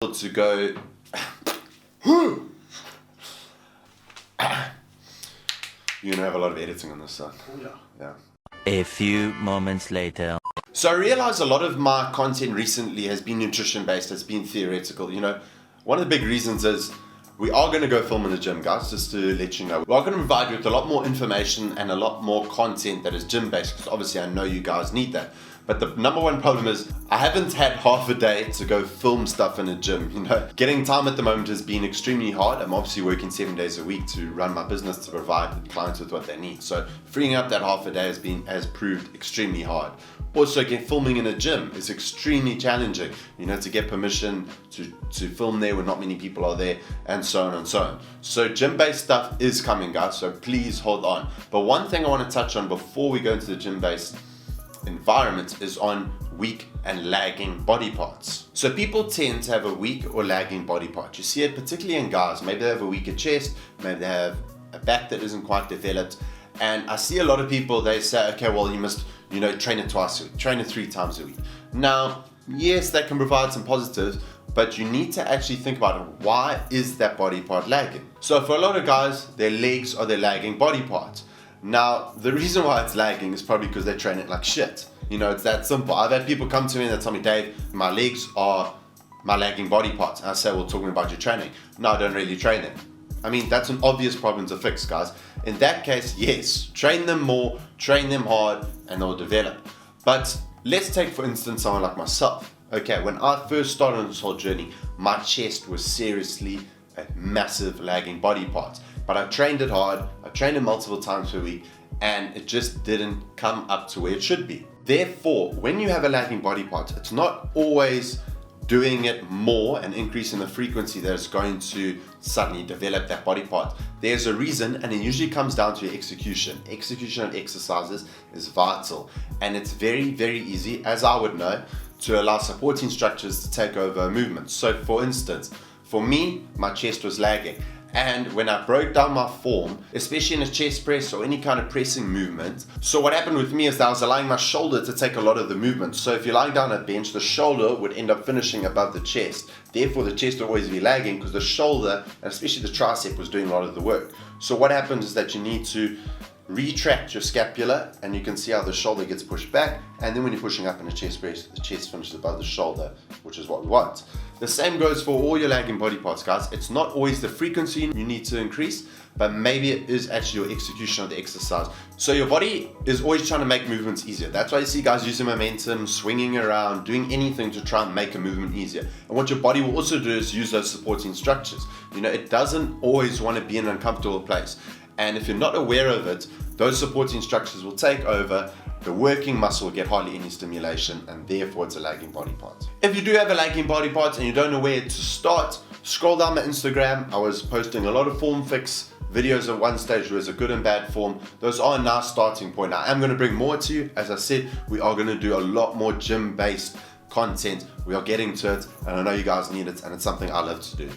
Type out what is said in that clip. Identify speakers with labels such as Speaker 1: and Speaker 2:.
Speaker 1: to go. You're gonna have a lot of editing on this side.
Speaker 2: Oh,
Speaker 1: Yeah.
Speaker 3: A few moments later.
Speaker 1: So I realized a lot of my content recently has been nutrition based, has been theoretical. You know, one of the big reasons is we are going to go film in the gym, guys, just to let you know. We are going to provide you with a lot more information and a lot more content that is gym based, because obviously I know you guys need that. But the number one problem is I haven't had half a day to go film stuff in a gym. You know, getting time at the moment has been extremely hard. I'm obviously working 7 days a week to run my business, to provide clients with what they need. So freeing up that half a day has proved extremely hard. Also, filming in a gym is extremely challenging. You know, to get permission to film there when not many people are there, and so on and so on. So gym-based stuff is coming, guys, so please hold on. But one thing I want to touch on before we go into the gym-based environment is on weak and lagging body parts. So people tend to have a weak or lagging body part. You see it particularly in guys. Maybe they have a weaker chest, maybe they have a back that isn't quite developed. And I see a lot of people, they say, okay, well, you must, you know, train it twice a week, train it 3 times a week. Now, yes, that can provide some positives, but you need to actually think about it. Why is that body part lagging? So for a lot of guys, their legs are their lagging body part. Now, the reason why it's lagging is probably because they train it like shit. You know, it's that simple. I've had people come to me and they tell me, Dave, my legs are my lagging body parts. And I say, well, talking about your training. No, I don't really train them. I mean, that's an obvious problem to fix, guys. In that case, yes, train them more, train them hard, and they'll develop. But let's take, for instance, someone like myself. Okay, when I first started on this whole journey, my chest was seriously a massive lagging body part. But I trained it hard, I trained it multiple times per week, and it just didn't come up to where it should be. Therefore, when you have a lagging body part, it's not always doing it more and increasing the frequency that is going to suddenly develop that body part. There's a reason, and it usually comes down to your execution. Execution of exercises is vital, and it's very, very easy, as I would know, to allow supporting structures to take over a movement. So for instance, for me, my chest was lagging. And when I broke down my form, especially in a chest press or any kind of pressing movement, so what happened with me is that I was allowing my shoulder to take a lot of the movement. So if you're lying down at bench, the shoulder would end up finishing above the chest. Therefore, the chest will always be lagging because the shoulder, and especially the tricep, was doing a lot of the work. So what happens is that you need to retract your scapula, and you can see how the shoulder gets pushed back, and then when you're pushing up in a chest press, the chest finishes above the shoulder, which is what we want. The same goes for all your lagging body parts, guys. It's not always the frequency you need to increase, but maybe it is actually your execution of the exercise. So your body is always trying to make movements easier. That's why you see guys using momentum, swinging around, doing anything to try and make a movement easier. And what your body will also do is use those supporting structures. You know, it doesn't always want to be in an uncomfortable place. And if you're not aware of it, those supporting structures will take over, the working muscle will get hardly any stimulation, and therefore it's a lagging body part. If you do have a lagging body part and you don't know where to start, scroll down my Instagram. I was posting a lot of form fix videos at one stage. There was a good and bad form. Those are a nice starting point. I am going to bring more to you. As I said, we are going to do a lot more gym-based content. We are getting to it, and I know you guys need it, and it's something I love to do.